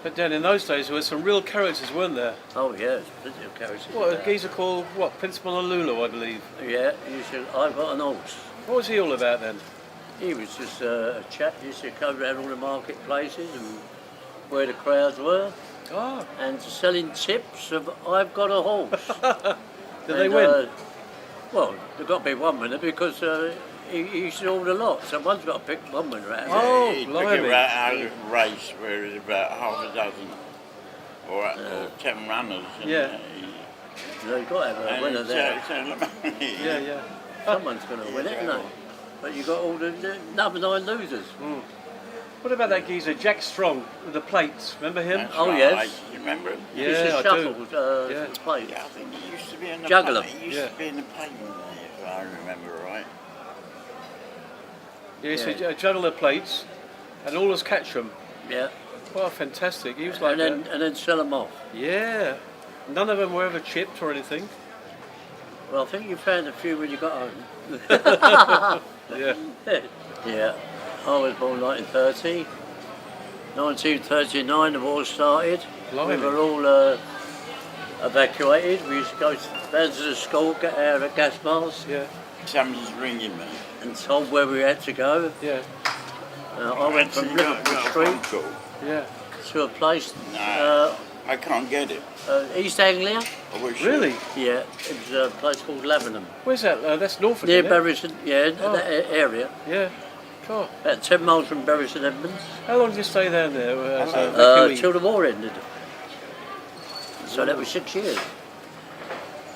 But then in those days there were some real characters, weren't there? Oh yes, plenty of characters. What, a geezer called, what, Prince Honolulu, I believe? Yeah, I've got an horse. What was he all about then? He was just a chap who used to go around all the marketplaces and where the crowds were. Ah. And selling tips of I've got a horse. Did they win? Well, there got to be one winner because he sold a lot, so one's got to pick one winner out. Oh, he took blimey. it out of a race where it was about half a dozen or 10 runners. And, Yeah. You've got to have a winner there. Yeah. Someone's going to win it, isn't they? But you've got all the number 9 losers. Mm. What about that geezer, Jack Strong, with the plates? Remember him? That's Oh, right. yes. You remember him? He used to I shuffle do. the plate. Yeah, I think he used to be in the Juggler. He used to be in the payment, if I remember right. Yeah, he used to juggle the plates and always catch them. Yeah. Oh, fantastic. He was like and then sell them off. Yeah. None of them were ever chipped or anything. Well, I think you found a few when you got home. Yeah. Yeah. I was born 1930. 1939 the war started. Blimey. We were all evacuated. We used to go down to the school, get out of gas masks Yeah. Somebody's ringing me. and told where we had to go. Yeah. I went from Liverpool Street Yeah. to a place, No, I can't get it. East Anglia. I wish Really? Yeah, it was a place called Lavenham. Where's that? That's Norfolk, Near isn't it? Bury St, yeah, Oh. that area. Yeah. God. About 10 miles from Bury St Edmunds. How long did you stay down there? As a evacuee? Till the war ended. So that was 6 years.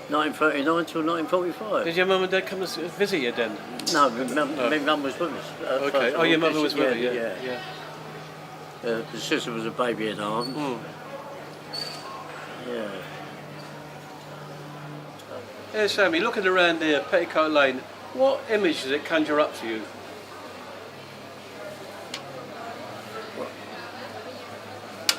1939 till 1945. Did your mum and dad come to visit you then? No, my mum was with us. Okay. first Oh, your of all. mother was with you. Yeah. The sister was a baby in arms. Mm. Yeah. Yeah, Sammy, looking around here, Petticoat Lane, what image does it conjure up for you?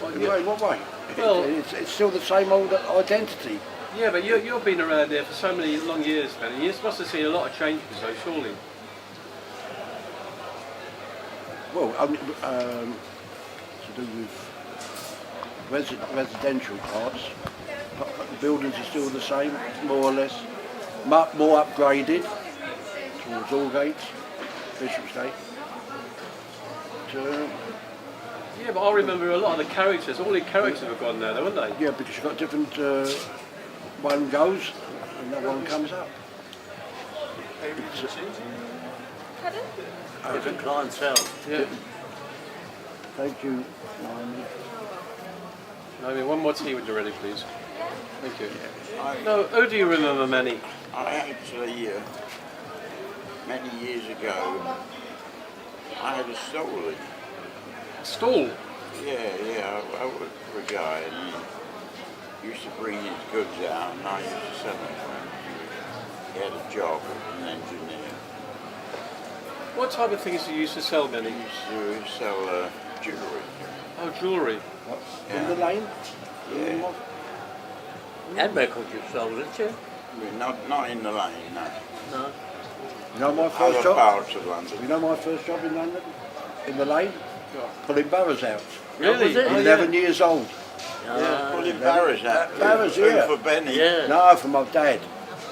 What way? Well- It's still the same old identity. Yeah, but you've been around there for so many long years, man, and you must have seen a lot of changes, though, surely. Well, only, to do with residential parts. But the buildings are still the same, more or less. More upgraded towards Aldgate, Bishopsgate. Yeah, but I remember a lot of the characters, all the characters have gone now, though, haven't they? Yeah, because you've got different. One goes, another one comes up. Different clientele. Yeah. Thank you, Naomi. I mean, one more tea when you're ready, please. Thank you. I, No, who do you remember, Manny? I actually, many years ago, I had a stall. Stall? Yeah, I worked for a guy and he used to bring his goods out and I used to sell them for him. He had a job as an engineer. What type of things do you used to sell, Manny? He used to sell jewellery. Oh, jewellery. What? Yeah. In the lane? Yeah. And records you've sold, didn't you? Not in the lane, no. No. You know my Other first job? parts of London. You know my first job in London? In the lane? Pulling barrows out. Really? was it? Oh, 11 years old. Pulling barrows out. Barrows, Food yeah. for Benny. Yeah. No, from my dad.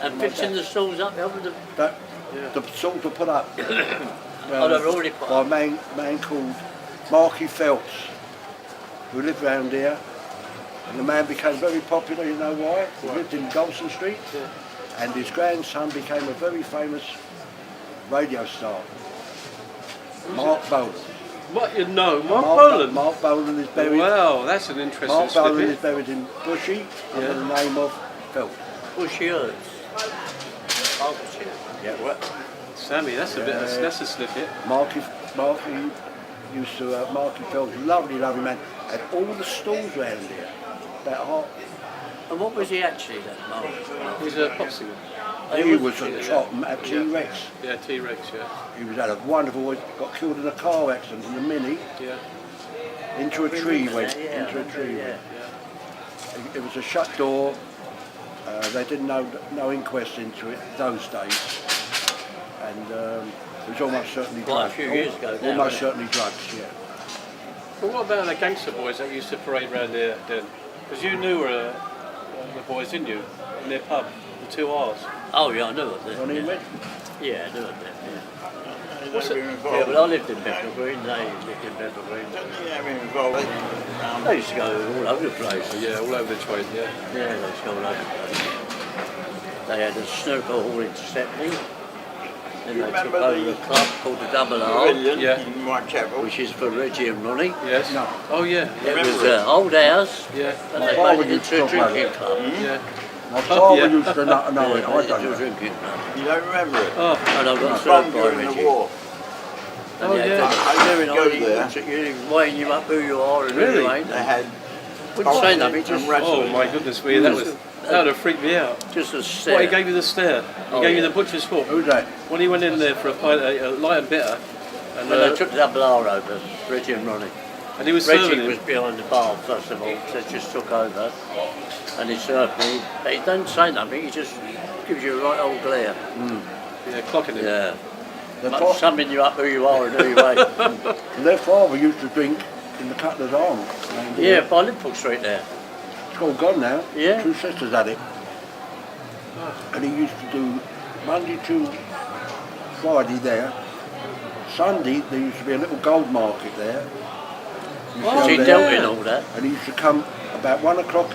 And fixing the stalls up, helping the... That, Yeah. The salt were put up Oh, they're already put by a up. man called Marky Phelps, who lived round here. And the man became very popular, you know why? He lived in Golson Street. And his grandson became a very famous radio star. Mark Bolan. What you know? Mark Bolan? Mark Bolan is buried. Wow, that's an interesting Mark Bolan is snippet. buried in Bushy under the name of Phelps. Bushy Earth. Hertfordshire. Yeah. What? Sammy, that's a bit. That's a snippet. Marky used to, Marky Phelps, lovely man, had all the stalls round here. That hot. And what was he actually, that Mark? He's a pop singer. He was at top at T-Rex. Yeah, T-Rex. Yeah. He was had a wonderful, got killed in a car accident in a Mini, Yeah. into a tree went, Yeah, into a tree yeah. went. It was a shut door, they didn't know, no inquest into it those days. And it was almost certainly Quite a drugs. few years ago now, Almost wasn't it? certainly drugs, yeah. But what about the gangster boys that used to parade around here then? Because you knew the boys, didn't you? In their pub, the 2 R's. Oh yeah, I knew it then. Johnny Yeah, Red. yeah I knew it then. Yeah. What's it? Yeah, but I lived in Bethnal Green. They lived in Bethnal Green. Don't they have him involved? They used to go all over the place. Yeah, all over the trade, yeah. Yeah, they used to go all over the place. They had a snooker hall in Stepney. Then You they took remember over the- a club called the Double R, Brilliant Yeah. in Whitechapel. which is for Reggie and Ronnie. Yes? No. Oh, yeah. It was Remember it? an old house, Yeah. and My they father made it used into a to talk about drinking it. club. Yeah. My father yeah. used to know it, I Made it don't into a know. drinking club. You don't remember it? Oh, And I got From served by during the Reggie. war. And Oh, they had yeah. the I very used to go nice- there. looks at you, weighing you up who you are and Really? who you ain't. They had Wouldn't say boxing nothing, and just, oh wrestling. my goodness me, that would have freaked me out. just a What, stare. he gave you the stare? He Oh, gave you yeah. the butcher's fork? Who's that? When he went in there for a pint of light and bitter, and, When they took the Double R over, Reggie and Ronnie. and he was serving Reggie him. was behind the bar first of all, so just took over, and he served me. But he don't say nothing. He just gives you a right old glare. Yeah, clocking him. Yeah, Their, like fa- summing you up who you are and who you ain't. their father used to drink in the Cutler's Arms. And, Yeah, by Liverpool Street there. It's all gone now. Yeah. 2 sisters had it. And he used to do Monday to Friday there. Sunday there used to be a little gold market there. You Oh, She go dealt there, in all that. and he used to come about 1 o'clock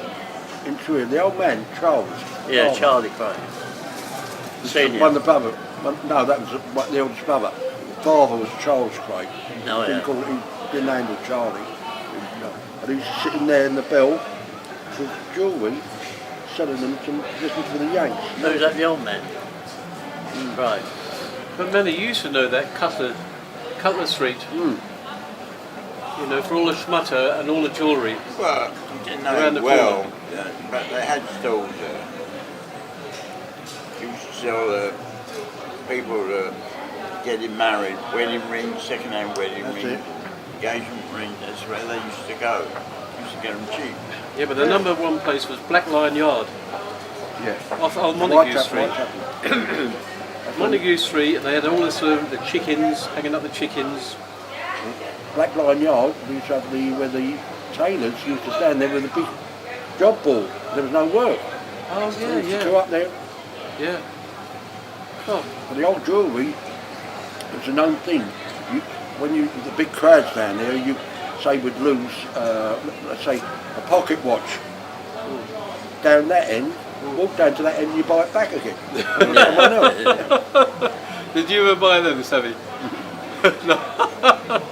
into here. The old man, Charles. Yeah, father, Charlie Craig. Senior. One of the brother. No, that was the oldest brother. Father was Charles Craig. No, Didn't yeah. call it, his name was Charlie. And he used to sit in there in the bell with jewellery, selling them to listen to the Yanks. Who's that, the old man? Right. But many used to know that Cutler Street. You know, for all the schmutter and all the jewellery. Well, you didn't know Around it the well, corner. but they had stalls there. You used to sell people getting married, wedding rings, second-hand wedding That's rings, it. engagement rings. That's where they used to go. Used to get them cheap. Yeah, but the number one place was Black Lion Yard Yeah. off Old Montague Whitechapel, Street. Whitechapel. Montague Street, and they had all the sort of the chickens, hanging up the chickens. Black Lion Yard, we used to have where the tailors used to stand there with a big job board. There was no work. Oh They used to go up there. yeah. Oh, But the old jewellery, it's a known thing. The big crowds down there, you say would lose, let's say, a pocket watch down that end, walk down to that end and you buy it back again. Someone else. did you ever buy them, Savvy?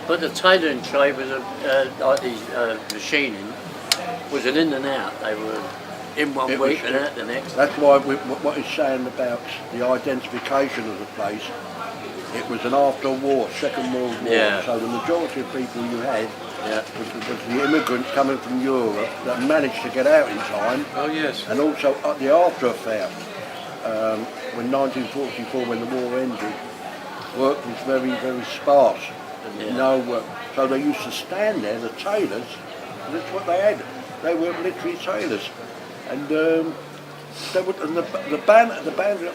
But the tailoring trade was like the machining was an in and out. They were in one It week was- and out the next. That's why what he's saying about the identification of the place, it was an after-war, Second World War, Yeah. so the majority of people you had Yeah. was the immigrants coming from Europe that managed to get out in time, Oh yes. and also at the after affair, when 1944, when the war ended, work was very, very sparse. Yeah. No work. So they used to stand there, the tailors, and that's what they had. They were literally tailors. And they would, and the band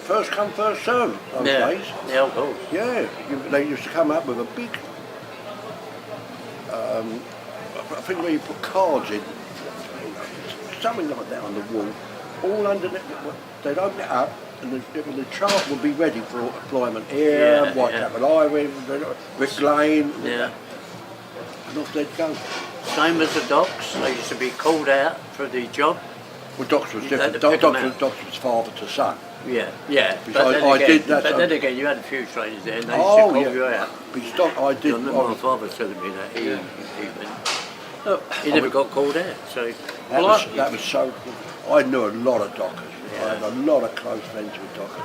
first come, first served those days. Yeah, of course. Yeah, they used to come up with a big, I think where you put cards in, something like that on the wall, all underneath, they'd open it up and the chart would be ready for employment here, Yeah, Whitechapel Highway, Rick Lane, Yeah. and off they'd go. Same as the docks. They used to be called out for the job. Well, Doctor was You had different. to pick 'em out. Doctor was father to son. Yeah, yeah. Because But then I again, did that, but then again, you had a few trainers there, and they used to Oh, call yeah. you out. Because I did. My father was telling me that he Look, he never got called out. So That was so cool. I knew a lot of dockers. I had a lot of close friends with dockers.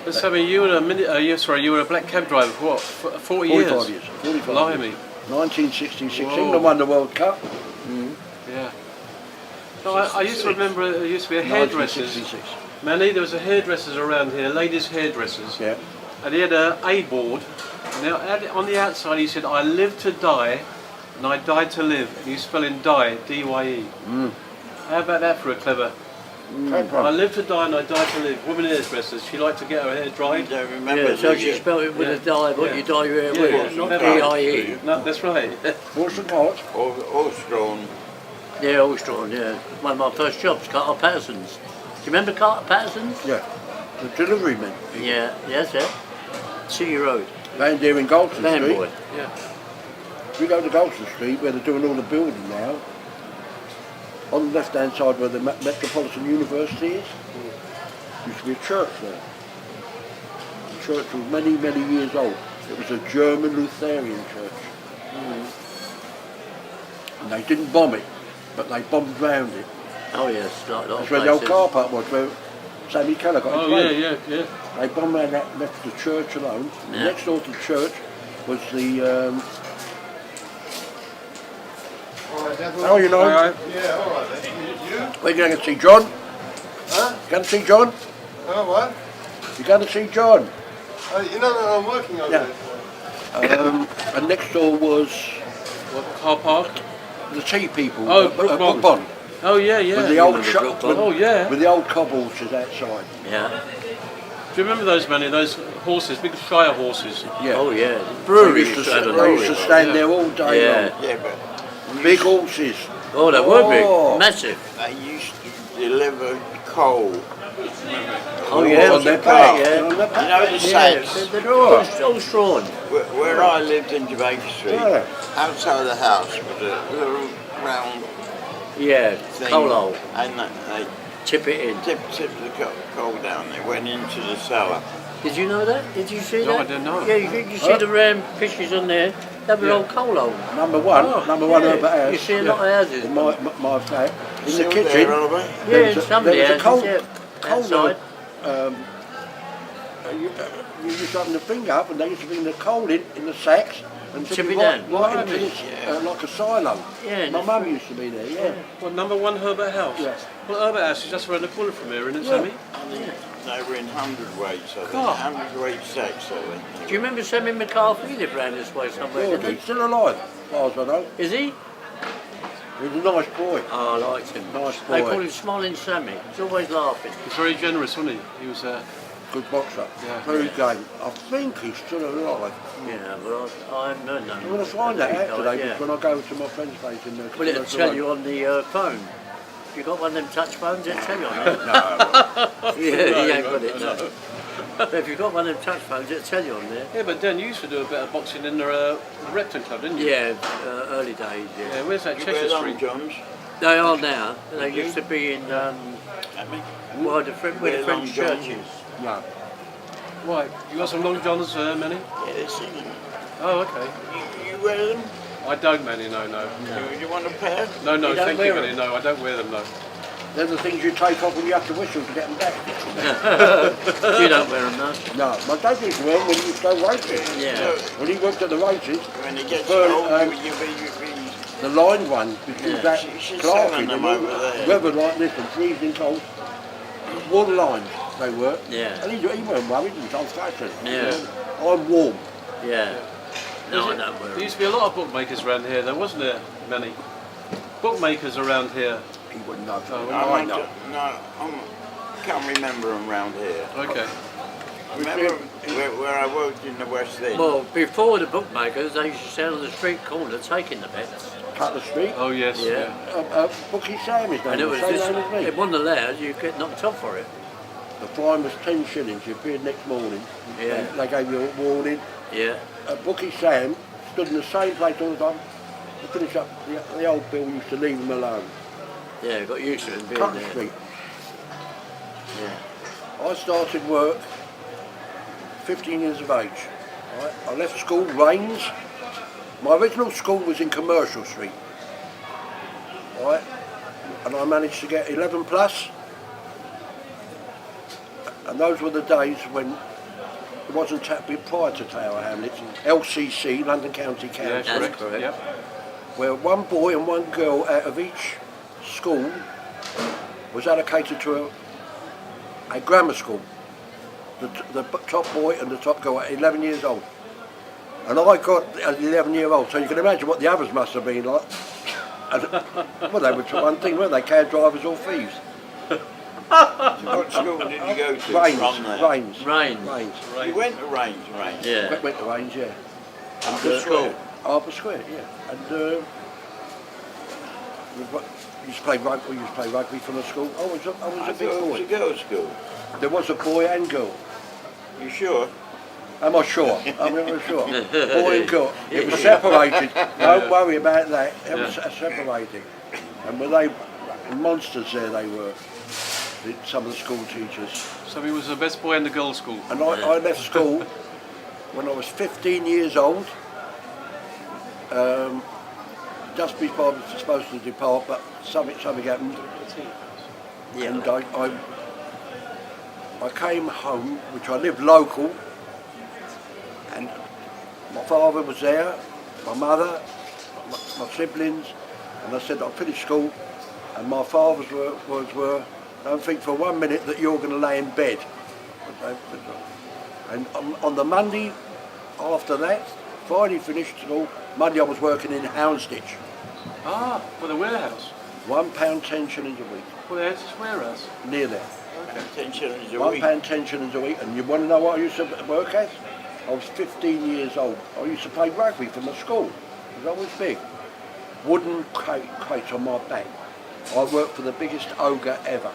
but Savvy, you were you were a black cab driver for what? 40 years? 45 years. 45 Blimey. years. 1966, Whoa. England won the World Cup. Yeah. No, I used to remember there used to be a hairdressers. 1966. Manny, there was a hairdressers around here, ladies hardressers. Yeah. And he had a board. And on the outside he said, I live to die and I died to live. And he's spelling die, D-Y-E. How about that for a clever Came from. I live to die and I die to live. Woman hairdresser, she liked to get her hair I dried. don't remember. Yeah, so do she you? spelled it with a dye, what Yeah. you dye your hair Yeah, with. yeah, not E-I-E. No, that's right. What's the part? All strawn. Yeah, all strawn, yeah. One of my first jobs, Carter Patterson's. Do you remember Carter Patterson's? Yeah. The delivery men. Yeah, that's it. City Road. Round here in Golden Van Street. boy. Yeah. If you go to Golden Street, where they're doing all the building now, on the left-hand side where the Metropolitan University is, used to be a church there. The church was many, many years old. It was a German Lutheran church. And they didn't bomb it, but they bombed round it. Oh yes, like a lot of That's where the old places. car park was, where Sammy Keller got his Oh, yeah, plane. yeah. They bombed around that, left the church alone. Yeah. Next door to the church was the... How are you, Norm? Yeah, all right then. You? Where you going to see John? Huh? You going to see John? Oh, what? You going to see John? You know that I'm working on Yeah. it. And next door was What, car park? the tea people. Oh, Brook Bond. Bond. Oh, yeah, yeah. With the old remember shop, Brook Bond? Oh, yeah. with the old cob horses outside. Yeah. Do you remember those, Manny? Those horses, big Shire horses. Yeah. Oh yeah. The They brewery used to, used to have a they brewery. used to stand Yeah. there all day Yeah. long. Yeah, but Big horses. Oh, they were Oh. big. Massive. they used to deliver coal. Oh yeah. On their back, back. Yeah. On their You back. know the sacks? They're all strawn. Where I lived in Jamaica Street, Yeah. outside the house was a little round Yeah. thing. Coal hole. And they Tip it in. tipped the coal down. They went into the cellar. Did you know that? Did you see No, that? I didn't know. Yeah, you see the round fishes on there. That was Yeah. old coal hole. Number one Yeah, over house. you see a lot of houses. In my flat. In the Still kitchen. there, Oliver? Yeah, there was in a- some of the there was a houses, coal- yeah. coal Outside. You used to open the finger up and they used to bring the coal in the sacks and Tip it it right, down. right into this, Yeah. like a silo. Yeah, My and mum used to be there, yeah. Well, number 1 Herbert House. Yeah. Well, Herbert House is just around the corner from here, isn't it, Yeah. Sammy? They were in hundredweights, I think. God. Hundredweight sacks, I think. Do you remember Sammy McCarthy? He lived round this way somewhere, Yeah, didn't he's still alive, as far as I know. he? Is he? He was a nice boy. Oh, I liked him. Nice They boy. call him Smiling Sammy. He's always laughing. He's very generous, wasn't he? He was, Good boxer. Yeah. Very game. I think he's still alive. Yeah, but I haven't heard nothing. I'm going to find that out today Yeah. when I go to my friend's place in the Will it tell you on the phone? You got one of them touch phones, it'll tell you on there. No. Yeah, he ain't got it, no. But if you've got one of them touch phones, it'll tell you on there. yeah, but Dan, you used to do a bit of boxing in the Repton Club, didn't you? Yeah, early days, Yeah, yeah. where's that You Cheshire wear long Street? johns? They are now. They used to be in I mean, where the Wear French long johns. churches. No. Right, you got some long johns, Manny? Yeah, they're singing. Oh, okay. You wear them? I don't, Manny, no. You want a pair? No, You don't thank you, wear Manny, no, I don't wear them, no. They're the things you take off when you have to whistle to get them back. You don't wear them, no? No, my dad used to wear them when he used to go racing. Yeah. So, When he worked at the races, when it gets Well, cold, you be the line one, which was Yeah. that She's Clarky, selling them over there. weather like this and freezing cold. One lines they were. Yeah. And he weren't worried, he was old fashioned. Yeah. I'm warm. Yeah. No, I don't wear There them. used to be a lot of bookmakers around here, though, wasn't there, Manny? Bookmakers around here. He wouldn't know. Oh, I I'm know. I can't remember them round here. Okay. I remember where I worked in the West End. Well, before the bookmakers, they used to stand on the street corner taking the bets. Cutler Street. Oh, yes, Yeah. Bookie Sam is And it name, was the same just, name as me. it wasn't allowed, you get knocked off for it. The fine was 10 shillings. You appeared next morning. Yeah. They gave you a warning. Yeah. Bookie Sam stood in the same place all the time. To finish up, the old Bill used to leave him alone. Yeah, got used to it being Cutler there. Street. Yeah. I started work 15 years of age. Right? I left school, Rains. My original school was in Commercial Street. Right? And I managed to get 11 plus. And those were the days when it wasn't prior to Tower Hamlets, LCC, London County Yeah, Council, That's correct. correct. Yep. where one boy and one girl out of each school was allocated to a grammar school. The top boy and the top girl at 11 years old. And I got at 11-year-old, so you can imagine what the others must have been like. And, well, they were one thing, weren't they? Cab drivers or thieves. What school did you go to from there? Rains. Rains. You went to Range. Yeah. Went to Rains, yeah. Good school. Harbour Square, yeah. And used to play rugby from the school. I was I a thought big it was boy. a girls' school. There was a boy and girl. You sure? Am I sure? I'm sure. Boy and girl. It was separated. Don't worry about that. It was separated. And when they monsters there they were. Some of the school teachers. So he was the best boy in the girls' school. And I left school when I was 15 years old. Just before I was supposed to depart, but something happened. Yeah. And I came home, which I lived local, and my father was there, my mother, my siblings, and I said I finished school, and my father's words were, don't think for 1 minute that you're going to lay in bed. And on the Monday after that, Friday finished school, Monday I was working in Houndsditch. Ah, for the warehouse. £1 10 shillings a week, Well, there's his warehouse. near there. Okay. 10 shillings a £1 week. 10 shillings a week, and you want to know what I used to work as? I was 15 years old. I used to play rugby from the school. It was always big. Wooden crates on my back. I worked for the biggest ogre ever.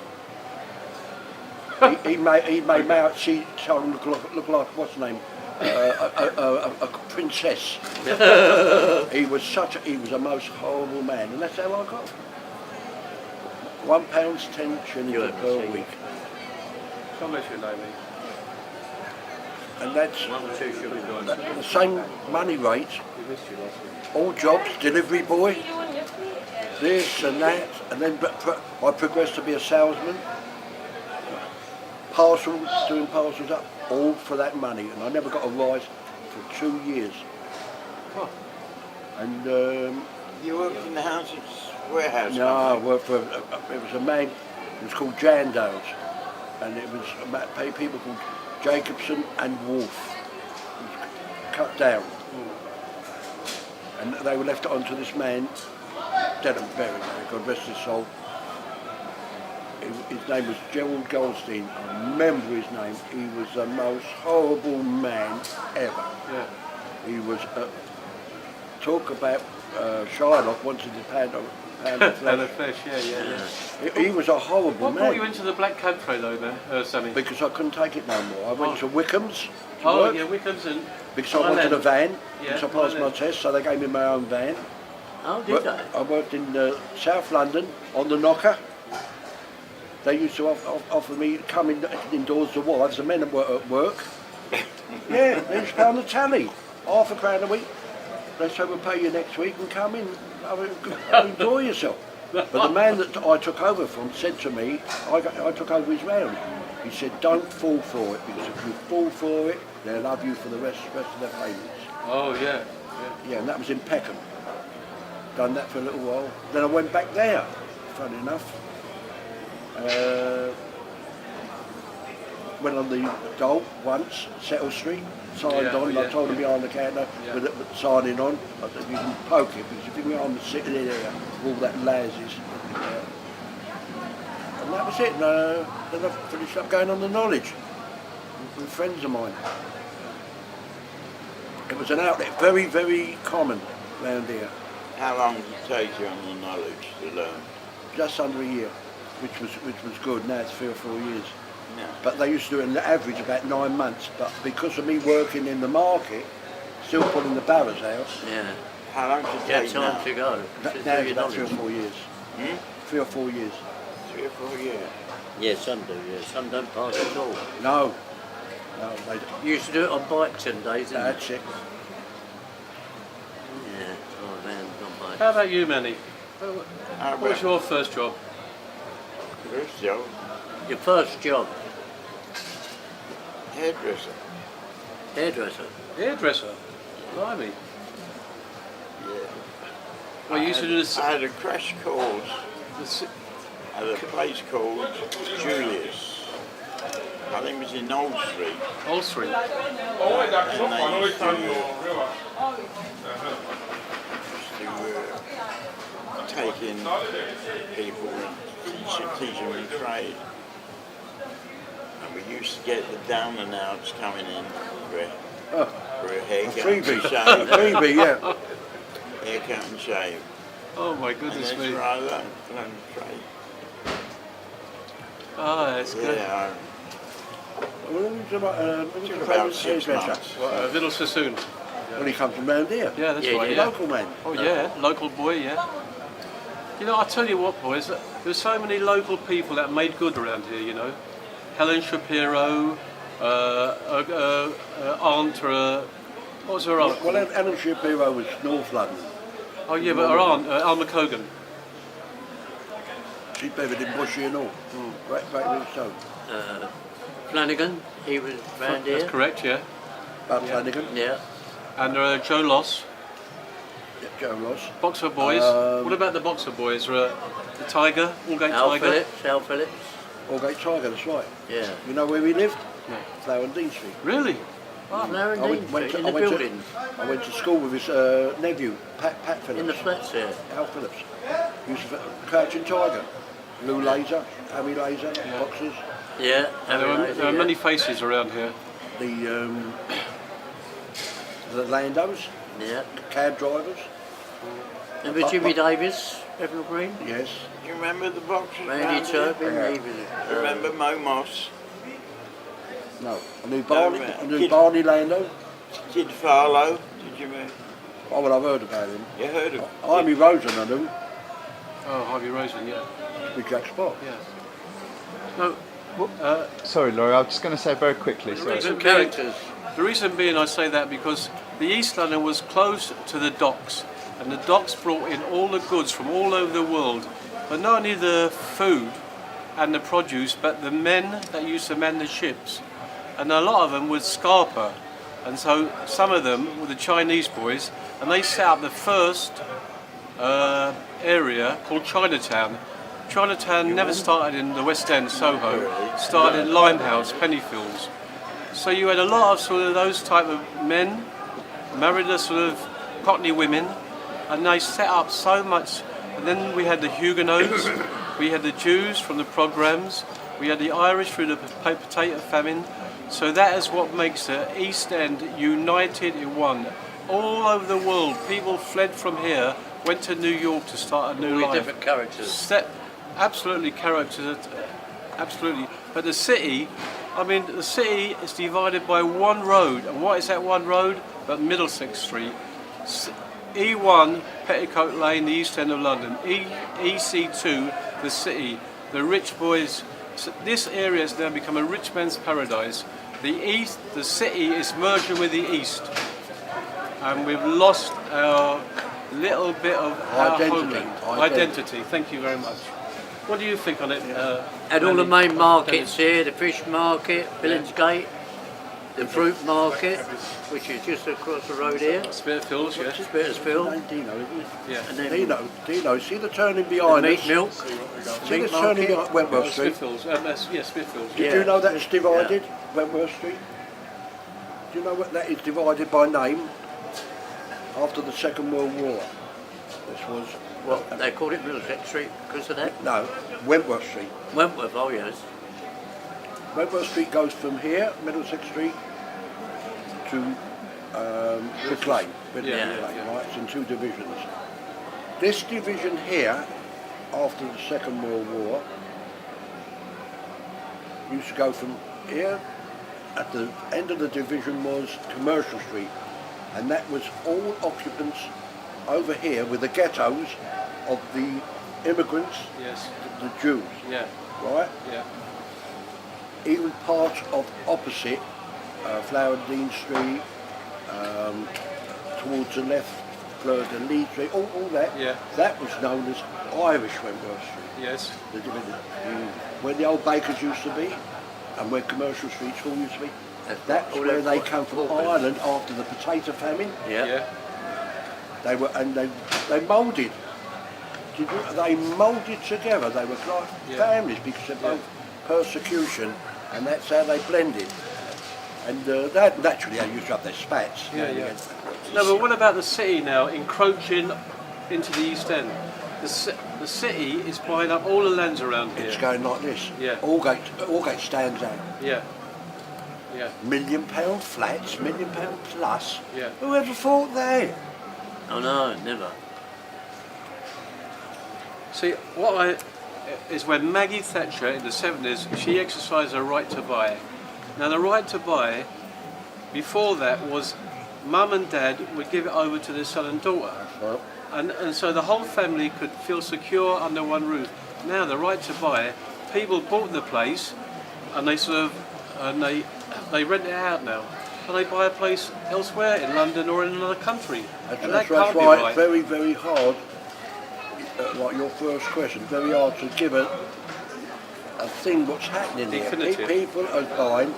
he made Mao Zedong look like what's the name? A princess. He was a most horrible man, and that's how I got. £1 10 shillings per week. God bless you, Laurie. And that's 1 or 2 should be done. the same money rate, We missed you last week. all jobs, delivery boy, this and that, and then I progressed to be a salesman, parcels, doing parcels up, all for that money, and I never got a rise for 2 years. Oh. And You worked in the houses warehouse no, I company? worked for, it was a man, it was called Jandales, and it was about people called Jacobson and Wolf. It was cut down. And they were left onto this man, dead and buried, God rest his soul. His name was Gerald Goldstein. I remember his name. He was the most horrible man ever. Yeah. He was, talk about Shylock wanted to pound of And the flesh. fish, yeah. He was a horrible What man. brought you into the black cab trade though, Sammy? Because I couldn't take it no more. I went to Wickham's to Oh, work yeah, Wickham's and... because I wanted a van. Yeah, So I passed my Highland. test, so they gave me my own van. Oh, did they? I worked in South London on the knocker. They used to offer me come indoors to wives, the men were at work. Yeah, they used to pay on the tally, £0.50 a week. They said we'll pay you next week and come in, enjoy yourself. But the man that I took over from said to me, I took over his round. He said, don't fall for it, because if you fall for it, they'll love you for the rest of their payments. Oh, yeah. Yeah, and that was in Peckham. Done that for a little while. Then I went back there, funny enough. Went on the dole once, Settle Street, signed Yeah, on, and yeah. I told him behind the counter Yeah. with signing on, I said, you can poke it, because if you arm sitting in there, all that lasers. And that was it. And, then I finished up going on the knowledge with friends of mine. It was an outlet, very, very common round here. How long did it take you on the knowledge to learn? Just under a year, which was good. Now it's 3 or 4 years. No. But they used to do it on average about 9 months. But because of me working in the market, still pulling the barrows out, Yeah. How long did it Yeah, take time now? to go. now To it's do your about 3 or knowledge. 4 years. 3 or 4 years. 3 or 4 years. Yeah, some do, yeah. Some don't pass at all. No, they don't. You used to do it on bikes in days, didn't you? That's it. Yeah, oh man, not bikes. How about you, Manny? How What was about your first job? first job? Your first job? Hairdresser. Hairdresser? Hairdresser. Blimey. Yeah. Well, you used to do this... I had a crash course this at a place called Julius. I think it was in Old Street. Old Street. And they used to take in people and teach them in trade. used to get the down and outs coming in Oh, for a haircut and freebie. shave. Freebie, yeah. Haircut and shave. Oh my And goodness that's me. right, long trade. Ah, that's good. Yeah, Who's about about 6 months. Well, Little Sassoon. When he comes from round here. Yeah, that's Yeah, right. yeah. Yeah. Local man. Oh yeah, local boy. Yeah. You know, I tell you what, boys. There's so many local people that made good around here. You know, Helen Shapiro, aunt. What was her aunt? Well, Alan Shapiro was North London. Oh yeah, but her aunt, Alma Cogan. She buried in Bushy and all. Right with so. Flanagan, he was round here. That's correct. Yeah. Bud Flanagan. Yeah. And Joe Loss, Yeah, Joe Ross. Boxer Boys. What about the Boxer Boys? The Tiger, Allgate Al Tiger. Phillips, Al Phillips. Allgate Tiger, that's right. Yeah. You know where we lived? No. Flower and Dean Street. Really? Larry I Dean Street, in the I went building, I went to school with his nephew, Pat Phillips. in the flats there. Al Phillips. Used to Crouching Tiger. Lou Laser, Abby Laser, boxers. Yeah. And there are many faces around here. The Landos, Yeah. cab drivers. Remember Jimmy Davis, Beverly Green? Yes. Do you remember the boxers? Randy round here? Turpin, Yeah. he was. Do you remember Mo Moss? No. I knew Barney, man. I knew Kid- Barney Lando. Kid Farlow? Did you remember? Oh, well, I've heard about him. You heard of Ivy Rosen, I knew. Oh, Harvey Rosen, yeah. With Jack Spot. Yeah. No, Sorry, Laurie, I was just going to say very quickly. Sorry. Some characters. the reason being I say that because the East London was close to the docks, and the docks brought in all the goods from all over the world, but not only the food and the produce, but the men that used to man the ships, and a lot of them were Scarpa, and so some of them were the Chinese boys, and they set up the first area called Chinatown. Chinatown never started in the West End, Soho, started in Limehouse, Pennyfields. So you had a lot of sort of those type of men, married a sort of Cockney women, and they set up so much. And then we had the Huguenots, we had the Jews from the programs, we had the Irish through the potato famine. So that is what makes the East End united in one. All over the world, people fled from here, went to New York to start a new All life. different characters. Absolutely characters, absolutely. But the city, I mean, the city is divided by one road, and what is that one road? But Middlesex Street. E1, Petticoat Lane, the East End of London. EC2, the city. The rich boys. So this area has now become a rich man's paradise. The city is merging with the east, and we've lost our little bit of our homeland. Identity. Thank you very much. What do you think on it? And all the Andy? main markets here, the fish market, Billingsgate, the fruit market, which is just across the road here, Spitalfields, yes. Spitalsfield, Dino, isn't it? Yeah. and then Dino, see the turning the behind meat us? milk, See the meat turning market. behind Wentworth Street? Spitalfields. Yes, Spitalfields. Did Yeah. you know that it's divided, Wentworth Street? Do you know what that is divided by name? After the Second World War. This was, Well, they called it Middlesex Street because of that. no, Wentworth Street. Wentworth, oh yes. Wentworth Street goes from here, Middlesex Street, to Brick Lane. Brick Yeah, Lane, yeah. right? It's in two divisions. This division here, after the Second World War, used to go from here. At the end of the division was Commercial Street, and that was all occupants over here with the ghettos of the immigrants, Yes. the Jews, Yeah. right? Yeah. Even part of opposite Flower Dean Street, towards the left, Fleur de Lis Street, all that, Yeah. that was known as Irish Wentworth Street, Yes. the division. Where the old bakers used to be, and where Commercial Street School used to be. That's all where that they was come from corporate. Ireland after the potato famine. Yeah. Yeah. They were, and they moulded. They moulded together. They were like Yeah. families because of both persecution, and that's how they blended. And that naturally they used to have their spats. Yeah, yeah. No, but what about the city now encroaching into the East End? The city is buying up all the lands around here. It's going like this. Yeah. Allgate stands out. Yeah. Yeah. £1 million flats, £1 million plus. Yeah. Whoever thought that? Oh no, never. See, is when Maggie Thatcher in the 70s, she exercised her right to buy. Now the right to buy, before that, was mum and dad would give it over to their son and daughter. Well, And so the whole family could feel secure under one roof. Now the right to buy, people bought the place and they rent it out now. And they buy a place elsewhere in London or in another country. And that can't be why right. it's very, very hard, like your first question, very hard to give a thing what's happening here. Definitive. People are buying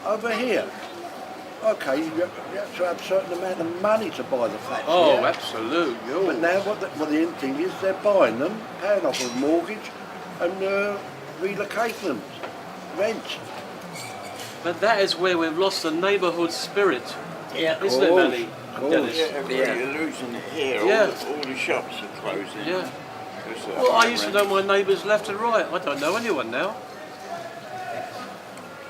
over here. Okay, you have to have a certain amount of money to buy the flats. Oh, here. absolutely. But now what the end thing is, they're buying them, paying off a mortgage and relocating them. Rent. But that is where we've lost the neighbourhood spirit, Yeah. isn't it, course, Manny? of course. Dennis? Yeah, you're losing it here. Yeah. All the shops are closing. Yeah. Because of Well, I high used to rent. know my neighbours left and right. I don't know anyone now.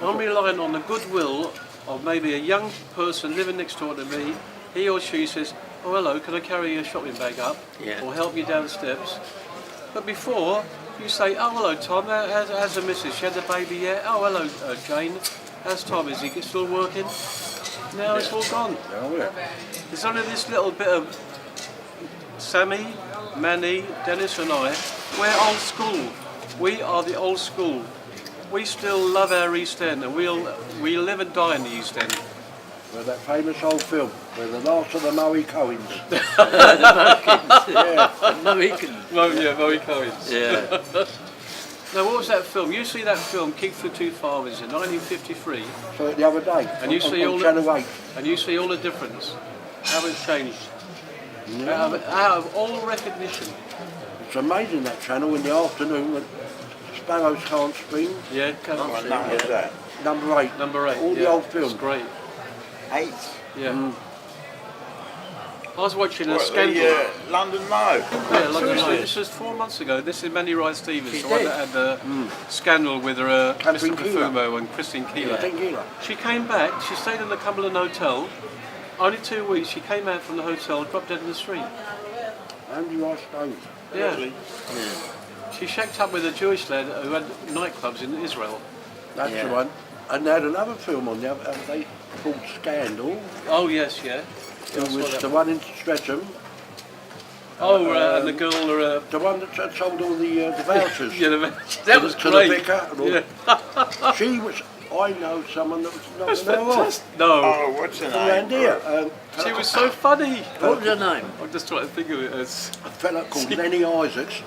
I'm relying on the goodwill of maybe a young person living next door to me. He or she says, "Oh, hello, can I carry your shopping bag up?" Yeah. Or help you down the steps. But before, you say, "Oh, hello, Tom, how's the missus? She had the baby yet? Oh, hello, Jane. How's Tom? Is he still working?" Now it's all gone. Oh, yeah. There's only this little bit of Sammy, Manny, Dennis and I. We're old school. We are the old school. We still love our East End and we live and die in the East End. Well, that famous old film, where the last of the Mohicans. Americans. Moe Cohen's. Yeah. Now what was that film? You see that film, Keith the Two Fathers in 1953, So the other day, And you see all on the- Channel 8. and you see all the difference, how it's changed. Yeah. Out of all recognition. It's amazing, that channel in the afternoon when sparrows can't scream. Yeah, come on. What number is that? Number 8. Number 8. All the yeah, old films. It's great. 8. Yeah. I was watching a What, scandal. the London Mo? Yeah, like this was 4 months ago. This is Mandy Wright Stevens, She's the one dead. that had the scandal with her, Mr. Catherine Keeler. Profumo and Christine Keeler. I think you She came back, she stayed in the Cumberland Hotel. Only 2 weeks, she came out from the hotel, dropped dead in the street. Andy Rice Stone. Yeah. Really? She shacked up with a Jewish lad who had nightclubs in Israel. That's Yeah. the one. And they had another film on the other day called Scandal. Oh, yes, yeah. It was the one in Streatham. Oh, and the girl, The one that sold all the vouchers. yeah, that was to great. the vicar and all. Yeah. She was, I know someone that was not Fantastic. No, Oh, what's the from name? around here. she was so funny. What was her name? I'm just trying to think of it as... A fella called Lenny Isaacs,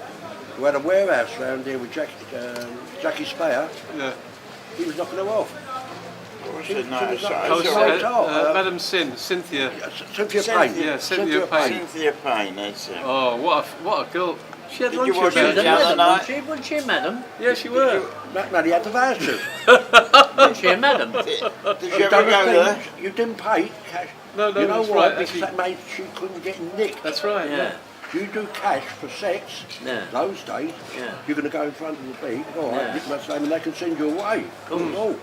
who had a warehouse round here with Jackie Speyer. Yeah. He was knocking her off. What's She the was name? not- Oh, Hotel, Madam Sin, Cynthia. Cynthia Cynthia. Payne. Yeah, Cynthia Payne. Cynthia Payne, that's it. Oh, what a girl. She had Did lunch you watch about it The the other madam, night? wasn't she, madam? Yeah, she were. No, he had the vouchers. Wasn't she a madam? Did you You ever done go the there? thing, you didn't pay cash. No, You know that's why? right. Because Actually, that made she couldn't get nicked. that's right. Yeah. You do cash for sex, Yeah. those days, Yeah. you're going to go in front of the beat, all right, Yeah. hit my name and they can send you away. Oh.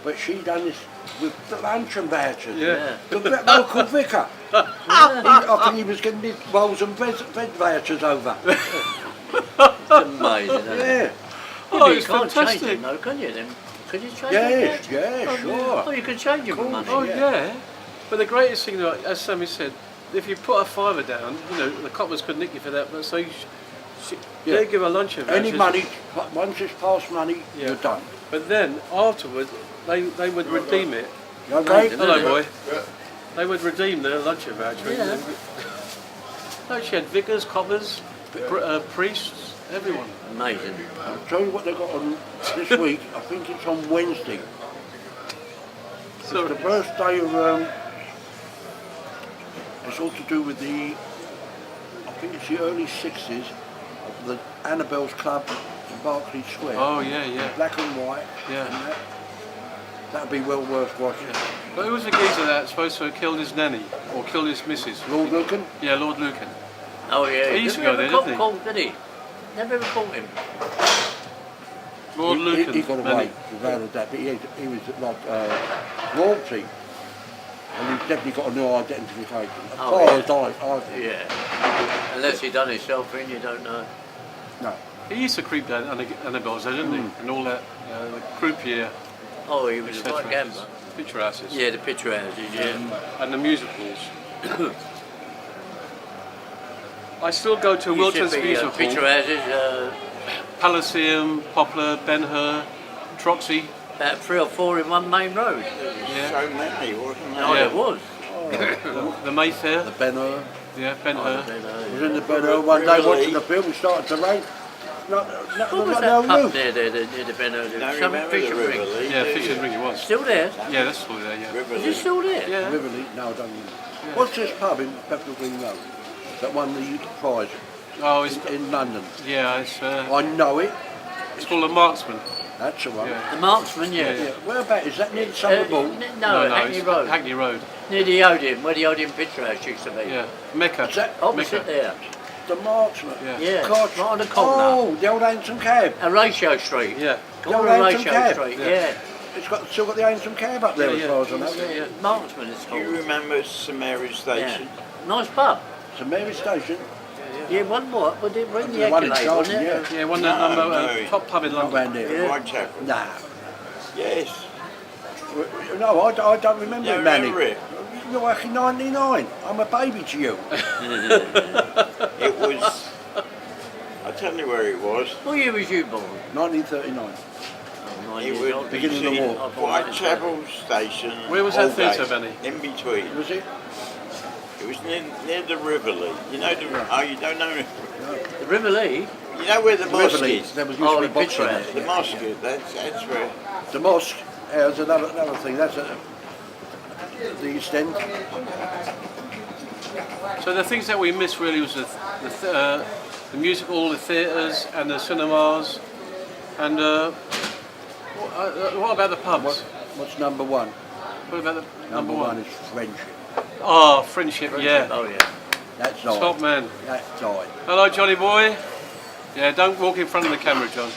But she done this with the luncheon vouchers. Yeah. The local vicar. I think he was getting his rolls and bread vouchers over. It's amazing, isn't it? Yeah. Oh, You it's can't change fantastic. them though, can you? Then could you change Yes, them? yeah, Oh, sure. you can change them for money. Oh, Yeah. yeah. But the greatest thing, though, as Sammy said, if you put a fiver down, you know, the coppers could nick you for that, but so Yeah. they give a lunch of Any vouchers. money, once it's past money, Yeah. you're done. But then, afterwards, they would redeem it. You okay? Hello, Yeah. boy. Yeah. They would redeem their lunch voucher. Yeah. No, she had vicars, coppers, priests, everyone. Amazing. I'll tell you what they got on this week. I think it's on Wednesday. So, The birthday of, it's all to do with the, I think it's the early 60s, of the Annabelle's Club in Berkeley Square. oh, yeah, yeah. Black and white. Yeah. And that'd be well worth watching. But who was the geezer that's supposed to have killed his nanny or killed his missus? Lord Lucan? Yeah, Lord Lucan. Oh yeah. He used to Never go ever there, didn't he? caught, did he? Never ever caught him. Lord Lucan. He got away Manny. without that, but he was like royalty. And he's definitely got a new identification. As Oh, far yeah. as I think. Yeah. Unless he done himself in, you don't know. No. He used to creep down Annabelle's, didn't he? And all that, the croupier, Oh, he was a etc. right gambler. Picture houses. Yeah, the picture houses, yeah. And the music halls. I still go to Used to Wilton's be, Music picture Hall, houses, Palaceum, Poplar, Ben-Hur, Troxy. about 3 or 4 in one main road. Yeah. So many, wasn't there? Oh, Yeah. there was. The Mayfair, The Benner. yeah, Ben-Hur. Was in the Benner one day Really? watching the film. It started to rain. What was Not that no pub roof. near there, near the Benno? Don't Some remember the fishing ring. River Lee, Yeah, do you? Fishing Ring it was. Still there? Yeah, that's still there, yeah. River Is Lee. it still there? Yeah. Riverley? No, I don't know. What's this pub in Bethnal Green Road that won the prize Oh, it's, in London? yeah, I know it. it's called a Marksman. That's the one. Yeah. The Marksman, yeah. Yeah, Yeah. Whereabouts is that near the Summer Ball? No, it's Hackney Road. Hackney Road, Near the Odeon, where the Odeon Picture House used to be. yeah. Mecca. Is that Opposite Mecca. there. the Marksman? Yeah. Yeah, God. right on the corner. Oh, the old Ansem cab. Ratio Street. Yeah. Corner old of Antrim Ratio cab. Street, Yeah. yeah. It's got still got the Ansem cab up there Yeah, as yeah. far as I know. Yeah. Marksman it's Do you called. remember St Mary's Station? Yeah. Nice pub. St Mary's Station. Yeah, one more. But it ring the The one in accolade, Charlton, wasn't it? yeah. Yeah, one No, number no. top pub in Not London. round there. Yeah. Whitechapel. Nah. Yes. No, I don't remember You it, Manny. remember it? You're working 99. I'm a baby to you. It was. I'll tell you where it was. What year was you born? 1939. Oh, 9 It years was old. Beginning of the between war. Whitechapel Station. Where was that Aldgate, theatre, Benny? In between. Was it? It was near the River Lee. You know the. Oh, you don't know. The River Lee? You know where the mosque Riverley. is. There was Oh, used to the be boxing picture there. The mosque is. That's where. The mosque. There's another thing. That's the East End. So the things that we missed really was the music hall, the theatres and the cinemas. And what about the pubs? What's number one? What about the Number one is friendship. Oh, friendship, yeah. Oh, yeah. That's died. Top man. That's died. Hello, Johnny boy. Yeah, don't walk in front of the camera, John.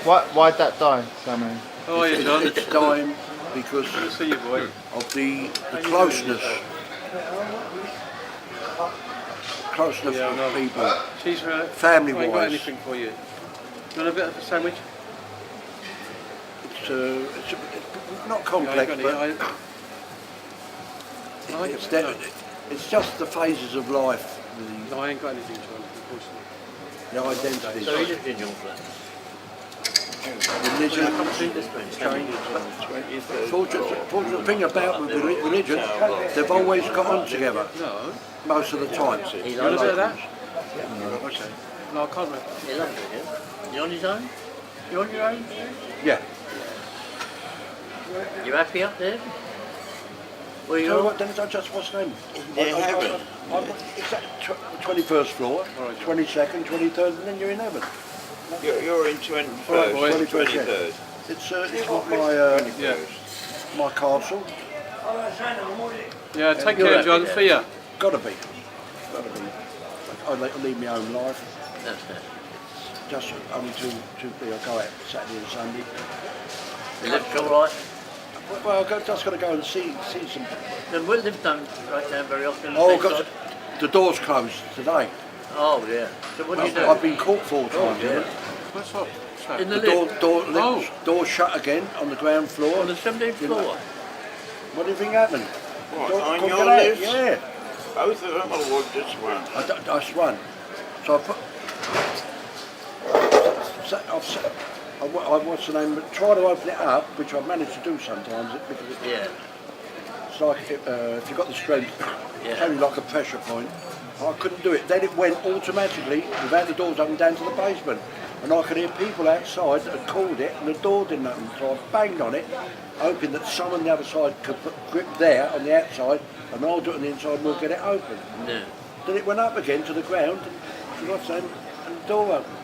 Why'd that die, Sammy? How are you, John? It's dying because Good to see you, boy. of the closeness. Closeness Yeah, I know. of people. Cheese for Family I ain't got wise. anything for you. You want a bit of a sandwich? It's not Yeah, I complex, ain't got any. but I it's, ain't got- it's just the phases of life, no, I ain't got anything, John, unfortunately. the identities, So he lived in your flat? religion. This man's changed. Fortunate thing about religion, they've always got on together No. most of the time. He You want a loves bit of it. that? Okay. No, I can't remember. He loves it, yeah? You on his own? You on your own? Yeah. You happy up there? Where You you know on? what, Dennis, I just what's the name? their heaven. It's that 21st floor, 22nd, 23rd, and then you're in heaven. You're in 21st, boy. 23rd. It's not Yeah. my castle. Yeah, take You're care, happy John. there. See ya. Gotta be. I lead my own life. That's it. Just only I go out Saturday and Sunday. You live all right? Well, just got to go and see some. Then we live down right down very often. Oh, Thank got God. the door's closed today. Oh, yeah. So what do you do? I've been caught 4 times. yeah. What's up? So, In the The door Oh. door shut again on the ground floor. On the 17th floor? What do you think happened? What, Door on couldn't your get out. lift? Yeah, Both of them or just one? I swung. So I put. What's the name? Try to open it up, which I've managed to do sometimes because Yeah. it's like if you've got the strength, it's Yeah. only like a pressure point. I couldn't do it. Then it went automatically without the doors open down to the basement. And I could hear people outside that had called it and the door didn't open. So I banged on it, hoping that someone on the other side could put grip there on the outside and I'll do it on the inside and we'll get it open. Yeah. Then it went up again to the ground and the door opened.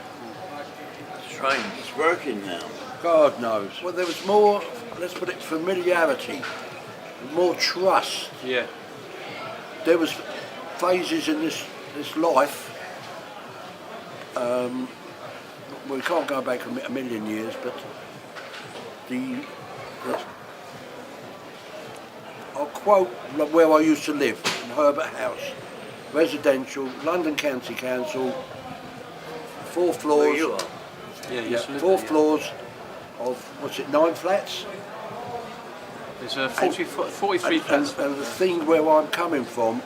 Strange. It's working now. God knows. Well, there was more, let's put it, familiarity, more trust. yeah. There was phases in this life we can't go back a million years, but I'll quote where I used to live, in Herbert House, residential, London County Council, 4 floors. Where you are? Yeah, you Yeah, used to live 4 there, yeah. floors of, 9 flats? There's 43 flats. And the thing where I'm coming from,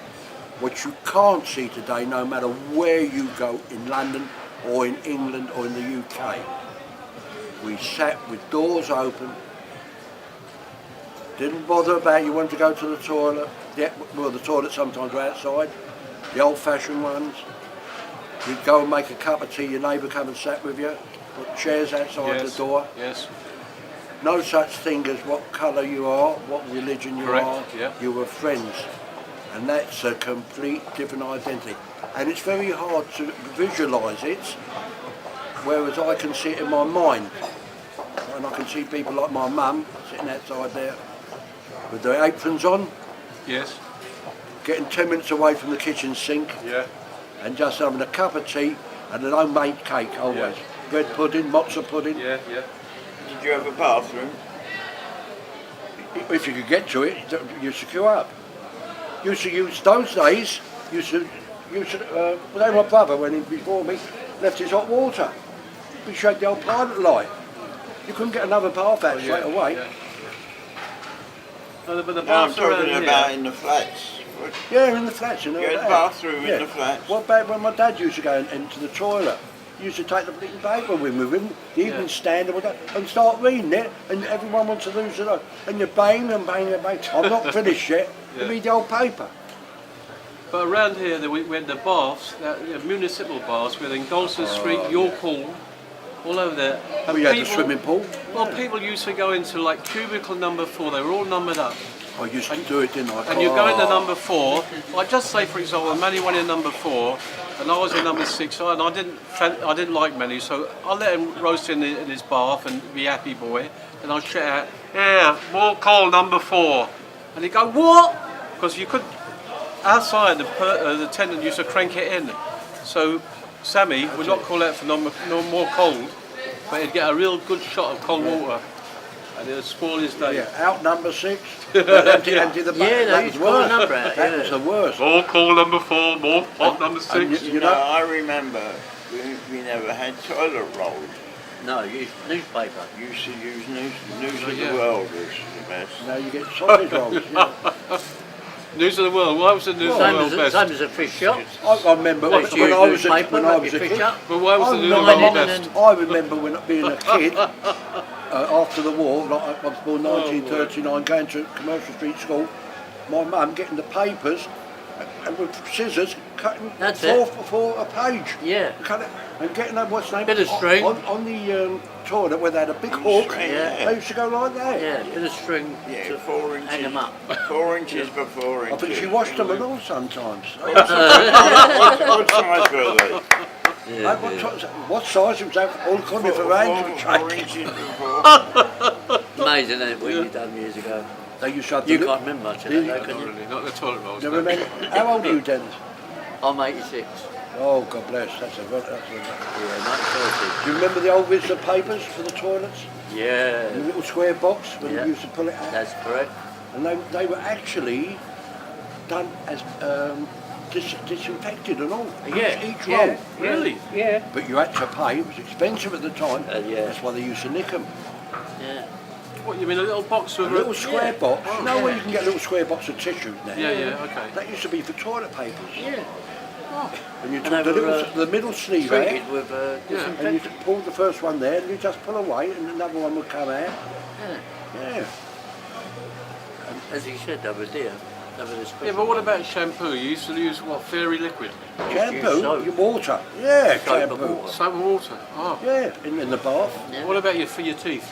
which you can't see today, no matter where you go in London or in England or in the UK, we sat with doors open, didn't bother about you wanted to go to the toilet. Yeah, well, the toilets sometimes were outside, the old-fashioned ones. You'd go and make a cup of tea, your neighbour come and sat with you, put chairs outside Yes, the door. yes. No such thing as what colour you are, what religion you Correct, are. yeah. You were friends. And that's a complete different identity. And it's very hard to visualise it, whereas I can see it in my mind. And I can see people like my mum sitting outside there with their aprons on, Yes. getting 10 minutes away from the kitchen sink Yeah. and just having a cup of tea and an homemade cake always. Yeah. Bread pudding, matzo pudding. Yeah, yeah. Did you have a bathroom? If you could get to it, you used to queue up. Used to use those days. Well, my brother, when he before me, left his hot water. We showed the old pilot light. You couldn't get another bath out straight away. Yeah. No, but the No, I'm baths around talking here. about in the flats. Yeah, in the flats, you know. You had a that. bathroom Yeah. in the flats? What about when my dad used to go into the toilet? He used to take the bleeding paper with him, the evening stand and start reading it, and everyone wants to lose it. And you bang and bang and bang. I'm not finished yet. Yeah. You read the old paper. But around here, we had the baths, municipal baths, were in Golson Street, York Hall, all over there. And We had the swimming pool. Well, people used to go into like cubicle number 4. They were all numbered up. I used to do it, didn't I? And you go into number 4. Like just say, for example, Manny went in number 4, and I was in number 6, and I didn't like Manny, so I let him roast in his bath and be happy boy. And I'd shout out, "Yeah, more coal number 4," and he'd go, "What?" Because you could. Outside, the tenant used to crank it in. So Sammy would not call out for no more cold, but he'd get a real good shot of cold water, and it would spoil his day. Yeah, out number 6. Empty the bucket. Yeah, that they was used to call a worse. number out, That yeah. was the worst. More coal number 4, more hot number and 6. you know, I remember we never had toilet rolls. No, you used newspaper. You used to use News of yeah. the World was the best. now you get sausage rolls. Yeah. News of the world. Why was the news of the Same world as, best? same as a fish shop. I remember They when used to use I was a newspaper, when I make was your a fish kid. up. But why was the I news of the remember- world Nine best? in I remember when being a kid, after the war, like I was born Oh, 1939, going to Commercial Street School, my mum getting the papers and with scissors cutting That's for a page. Yeah. Cut it, and getting that, what's the name? Bit of string. On the toilet where they had a big hook, string, yeah. they used to go like that. Yeah, bit of string Yeah, to 4 inches. hang them up. 4 inches by 4 I inches. think she washed them and all sometimes. What size were they? What size was that? All according to range. 4 inches by 4. Amazing, isn't it, what you done years ago? They used to have You the can't remember much of that, though, can Not you? really, not the toilet rolls. You no. remember? How old are you, Dennis? I'm 86. Oh, God bless. That's a. Yeah, 1930. Do you remember the old visitor papers for the toilets? Yeah, The little square box when Yeah. you used to pull it out? that's correct. And they were actually done as disinfected and all. Yeah, Each yeah. roll. Really? Yeah. But you had to pay. It was expensive at the time. Yeah. That's why they used to nick them. Yeah. What, you mean a little box A with little square box. Oh, You know where yeah. you can get a little square box of tissues now? Yeah, yeah, okay. That used to be for toilet papers. Yeah. And you And took they the, were, the middle sleeve out. Treated with Yeah. And you disinfectant. pulled the first one there, and you just pull away, and another one would come out. Yeah. Yeah. As you said, they were dear. They were the special. Yeah, but what about shampoo? You used to use what, fairy liquid? Shampoo, soap. your water. Yeah, Soap and shampoo. water. Soap and water. Oh. Yeah, in the bath. Yeah. What about for your teeth?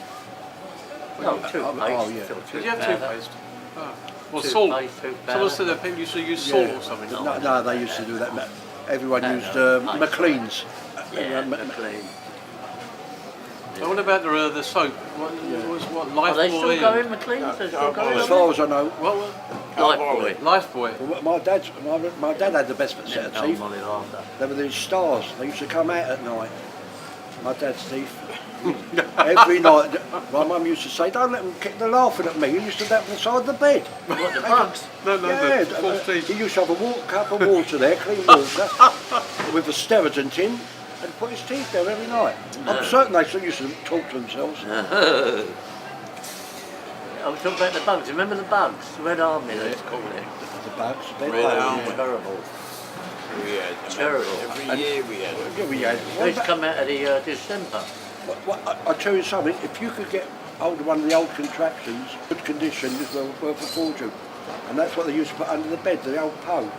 No, Oh, toothpaste. yeah. Did you have toothpaste? Oh. Well, Toothpaste, salt. toothpaste. Someone said that people used to use salt or something. No, they used to do that. Everyone No, used no, nice. McLean's. Yeah, Ma- McLean. And what about the soap? What Are Life they Boy? still going, McLean's? They still As going? far as I know, What? Life Boy. my dad had the best set of No, teeth. Molly Laughter. They were these stars. They used to come out at night. my dad's teeth. Every night, my mum used to say, don't let them keep, they're laughing at me. He used to do that on the side of the bed. What, the bugs? No, Yeah, the false teeth. he used to have a cup of water there, clean water, with a Steriton tin, and put his teeth there every night. I'm certain they still used to talk to themselves. I was talking about the bugs. Remember the bugs? Red Army, let's call it. The bugs, bed Red bugs. Army. Terrible. We had them Terrible. every year we had them. Yeah, we had. They used to come out of the December. I tell you something, if you could get hold of one of the old contraptions, good condition, is worth a fortune. And that's what they used to put under the bed, the old Poe.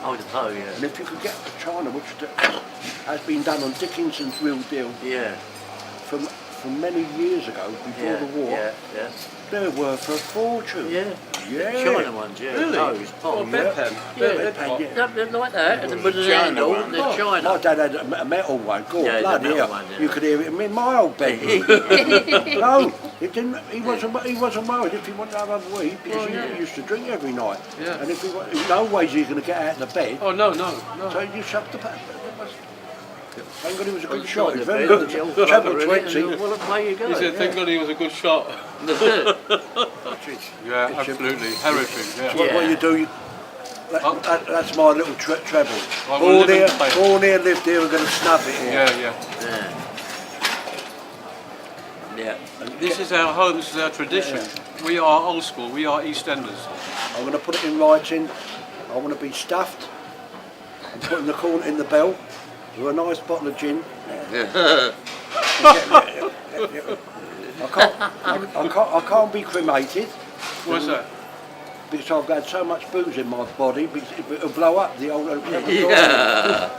Oh, the Poe, yeah. And if you could get the china, which has been done on Dickinson's Real Deal Yeah. from many years ago, before Yeah, the war, yeah. they're worth a fortune. Yeah. Yeah. China ones, yeah. Really? Poes, Oh, Poes. bedpan. Yeah, Bedpan. yeah. They're like that, and then with an China handle, one. there's My China. dad had a metal one, God, Yeah, the bloody metal hell. one, yeah. You could hear it in my old bedroom. No, it didn't. He wasn't worried if he wanted to have a wee because he used to drink every night. Yeah. And if he wa- no ways he's going to get out of the bed, Oh, no. so he just shoved the bed. Thank God he was a good Well, shot. the He's very bed, good. the old Treble cover, really, 20. and well, away you go. He said, thank God he was a good shot. That's it. Yeah, absolutely. Heritage, yeah. What you do, that's my little treble. I will live in the place. Born here, lived here, we're going to snub it here. Yeah. Yeah. This is our home, this is our tradition. We are old school, we are EastEnders. I'm going to put it in writing. I want to be stuffed and put in the corner in the bell with a nice bottle of gin. I can't be cremated What's that? because I've had so much booze in my body. Because it'll blow up the old. Yeah.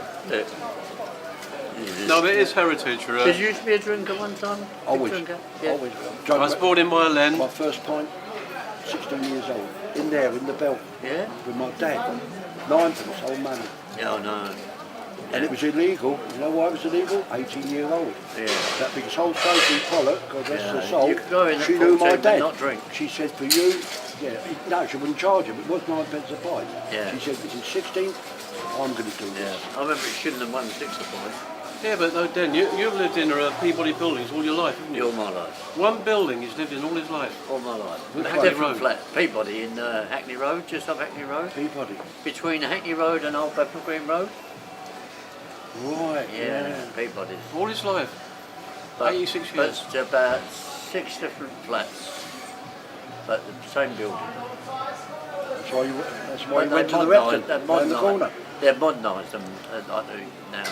No, there is heritage. Did you used to be a drinker one time? Big Always, drinker? Yeah. always. I was born in Moylen. My first pint, 16 years old, in there in the bell Yeah? with my dad. Ninepence, old money. Yeah, I know. And it was illegal. You know why it was illegal? 18 years old. Yeah. That because old Sophie Pollock, God rest her Yeah, soul, you could go in at she knew 14 my but dad. not drink. She said, for you, no, she wouldn't charge him. It was 9p a pint. Yeah. She said, this is 16, I'm going to do Yeah. this. I remember it shouldn't have won 60 points. Yeah, but no, Dan, you've lived in Peabody buildings all your life, haven't you? All my life. One building he's lived in all his life. All my life. Which A one? different Road? flat. Peabody in Hackney Road, just off Hackney Road. Peabody. Between Hackney Road and Old Bethnal Green Road. Right, Yeah, Peabody's. All his life. But, 86 but years. it's about 6 different flats. But the same building. That's why you Well, went to the modernised- Repton, round the corner. They're modernised them like they do now.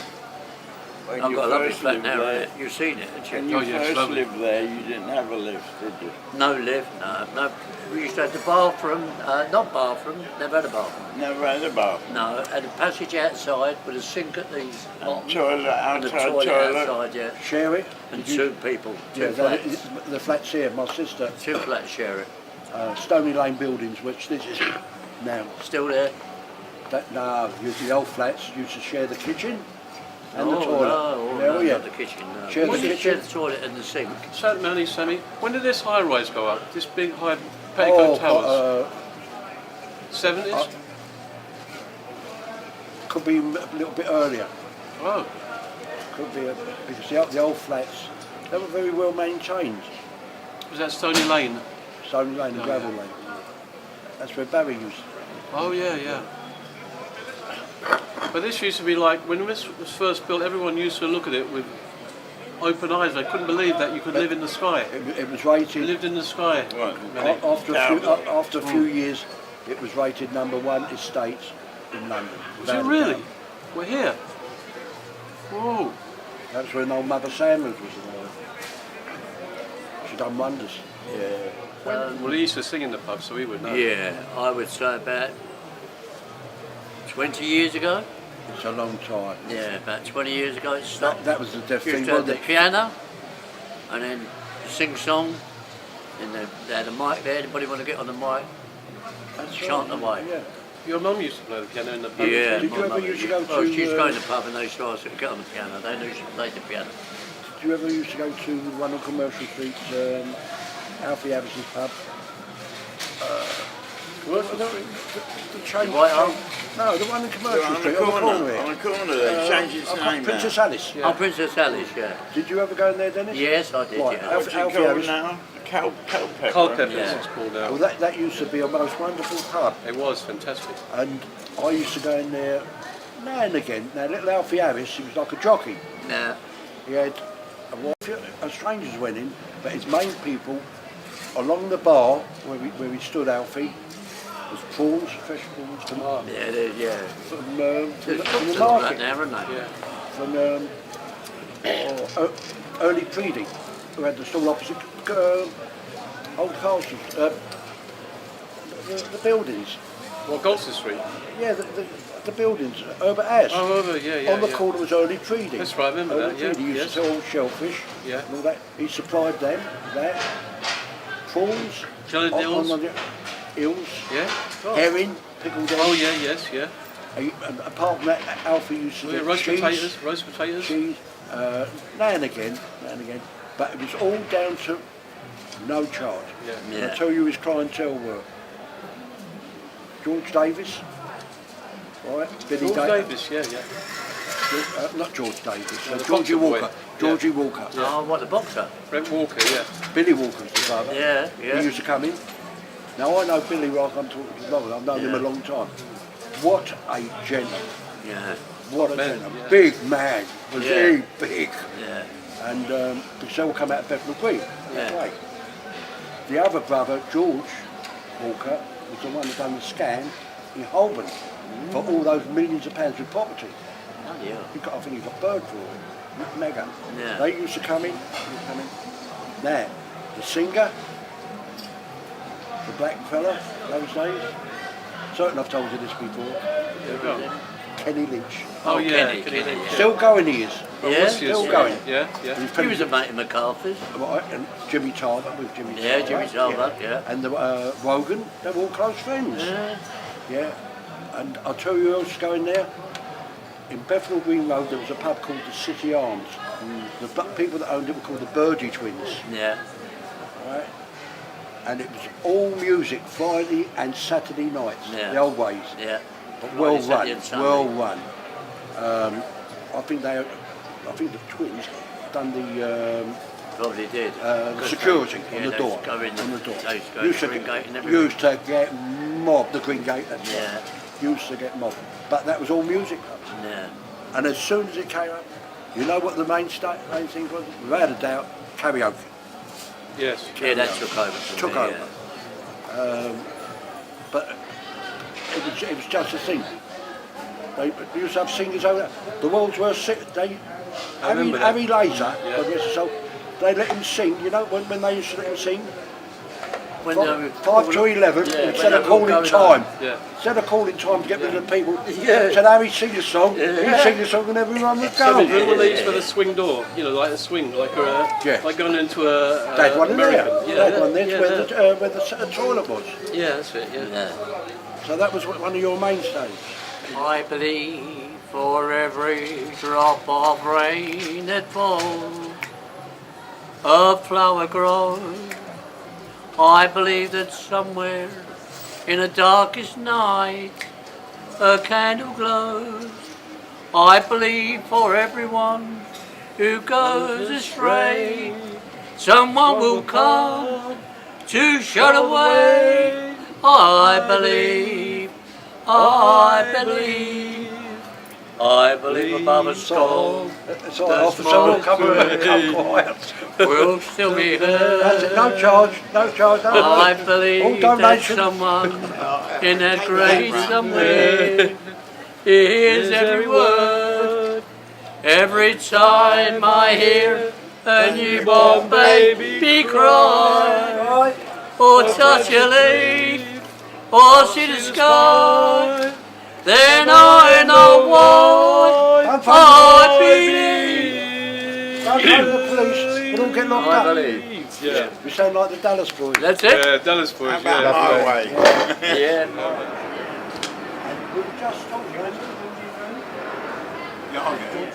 When I've you got a lovely first flat lived now. there, You've seen it, haven't when you? you Oh, yeah, it's first lovely. lived there, you didn't have a lift, did you? No lift, no. We used to have the bathroom, not bathroom, never had a bathroom. Never had a bath. No, had a passage outside with a sink at the bottom. Toilet, And a outside toilet toilet. outside, yeah. Share it. And Did you- 2 people, 2 Yeah, flats. the flats here, my sister, 2 flats share it. Stony Lane Buildings, which this is now. Still there? No, the old flats used to share the kitchen and the Oh, toilet. no, Yeah, no, yeah. not the kitchen, no. Share the We used to kitchen. share the toilet and the sink. Sammy, when did this high rise go up? This big high petticoat towers? 70s? Could be a little bit earlier. Oh, Could be because the old flats, they were very well maintained. was that Stony Lane? Stony Lane and Oh, Gravel yeah. Lane. That's where Barry used. Oh yeah. But this used to be like, when this was first built, everyone used to look at it with open eyes. They couldn't believe that you could live in the sky. It was You rated. lived in the sky. Right. Many. After a few years, it was rated #1 estate in London. Was it without a really? doubt. We're here. Whoa. That's when old Mother Sanders was alive. She done wonders. Well, he used to sing in the pub, so he would know. Yeah, I would say about 20 years ago. It's a long time. Yeah, about 20 years ago it stopped. That was the deaf Used thing, to have wasn't the it? piano, and then sing song, and they had a mic there. Anybody want to get on the mic? That's chant right. away. Yeah. Your mum used to play the piano in the pub. Yeah. Did my you ever mother used to did. go Well, to, she used to go to the pub and they used to ask her to get on the piano. They knew she played the piano. Did you ever used to go to one on Commercial Street, Alfie Avis's pub? Commercial the chain. White Hart? No, the one in Commercial On the Street, on the corner corner, here. on the corner, they changed its name Princess now. Alice. Yeah. Oh, Princess Alice, yeah. Did you ever go in there, Dennis? Yes, I did, Right, yeah. What's it Alfie called Harris. now? Culpeper. Culpeper, Yeah. it's called now. Well, that used to be a most wonderful pub, It was fantastic. and I used to go in there now and again. Now, little Alfie Harris, he was like a jockey. Yeah. He had a wife, and strangers went in, but his main people along the bar where we stood, Alfie, was prawns, fresh prawns from, Yeah, yeah. from There's the shops right market, there, haven't they? Yeah. from early Preedy, who had the stall opposite old castles, the buildings. Well, Golson Street. Yeah, the buildings, Herbert House. Oh, over, yeah. On the yeah. corner was early Preedy. That's right, I remember Early that, yeah, Preedy used yes. to sell shellfish Yeah. and all that. He supplied them, that, prawns, Jellied eels. on the eels, Yeah. Oh. herring, pickled eggs. Oh, yeah, yes, yeah. And apart from that, Alfie used to Oh, yeah, do roast cheese, potatoes. Roast potatoes. cheese, now and again, but it was all down to no charge. Yeah. And Yeah. I tell you his clientele were George Davis, right? Billy George Davis. Davis, yeah. Not George Davis, No, the Georgie boxer boy. Walker. Georgie Walker. Oh, what, the boxer? Brent Walker, yeah. Billy Walker's the father. Yeah, He yeah. used to come in. Now I know Billy like I'm talking to long. I've known him a Yeah. long time. What a gentleman. Yeah, What a Man, gentleman. yeah. Big man. Was Yeah. he big? yeah. And because they all come out of Bethnal Green. Yeah. Right. The other brother, George Walker, was the one that done the scan in Holborn for all those millions of pounds of property. Oh, yeah. I think he got bird for it. Mega. Yeah. They used to come in. Now, the singer, the black fella, those days. Certain I've told you this before. Yeah, go on. Kenny Lynch. Oh, yeah. Kenny, Kenny Kenny, Lynch. yeah. Still going he is. Oh, Yeah? what's his- Still going. Yeah, yeah. He was a mate of McCarthy's. Right, and Jimmy Tarver with Jimmy Yeah, Tarver. Jimmy Tarver, yeah. And the Wogan, they were all close friends. Yeah. Yeah. And I'll tell you who else is going there. In Bethnal Green Road there was a pub called the City Arms. The people that owned it were called the Birdie Twins. Yeah. Right? And it was all music Friday and Saturday nights, Yeah. the old ways. Yeah. But well Friday, Saturday run, and Sunday. well run. I think the twins done the Probably did. 'Cause security they- on yeah, the they door. used to go in On the door. They used to go Used to to the Green Gate and get, everything. used to get mobbed, the Green Gate, that's Yeah. right. Used to get mobbed. But that was all music clubs. Yeah. And as soon as it came up, you know what the main thing was? Without a doubt, karaoke. Yes. Yeah, that took over from Took there, over. But it was just a thing. They used to have singers over there. The world's worst singer. remember that. Harry Laser, Yeah. God rest his soul, they let him sing, you know, when they used to let him sing, When 5 to 11, yeah, instead when of they were calling going time. on. Yeah. Instead of calling time to get rid of the people, Yeah. said Harry sing a song, Yeah. he'd sing a song and everyone would So go. remember they used for the swing door, you know, like a swing, like Yeah. like going into a They had one in there. American. They had one there yeah, where the toilet was. yeah, that's it. Yeah. Yeah. So that was one of your mainstays. I believe for every drop of rain that falls, a flower grows. I believe that somewhere in the darkest night a candle glows. I believe for everyone who goes astray, someone will come to shut away. I believe above a storm So officer will come quiet. we'll still be That's heard. it, no charge, no charge. No. I All believe that donation. someone in that grave somewhere hears every word. Every time I hear a newborn baby cry, Right. or touch a leaf, or see the sky, then I know what Don't phone I believe. Don't phone the police, we'll all get locked I up. believe. Yeah. We sound like the Dallas boys. That's it? Yeah, Dallas boys. How about Yeah. my way? Yeah. We were just talking. Yeah, okay.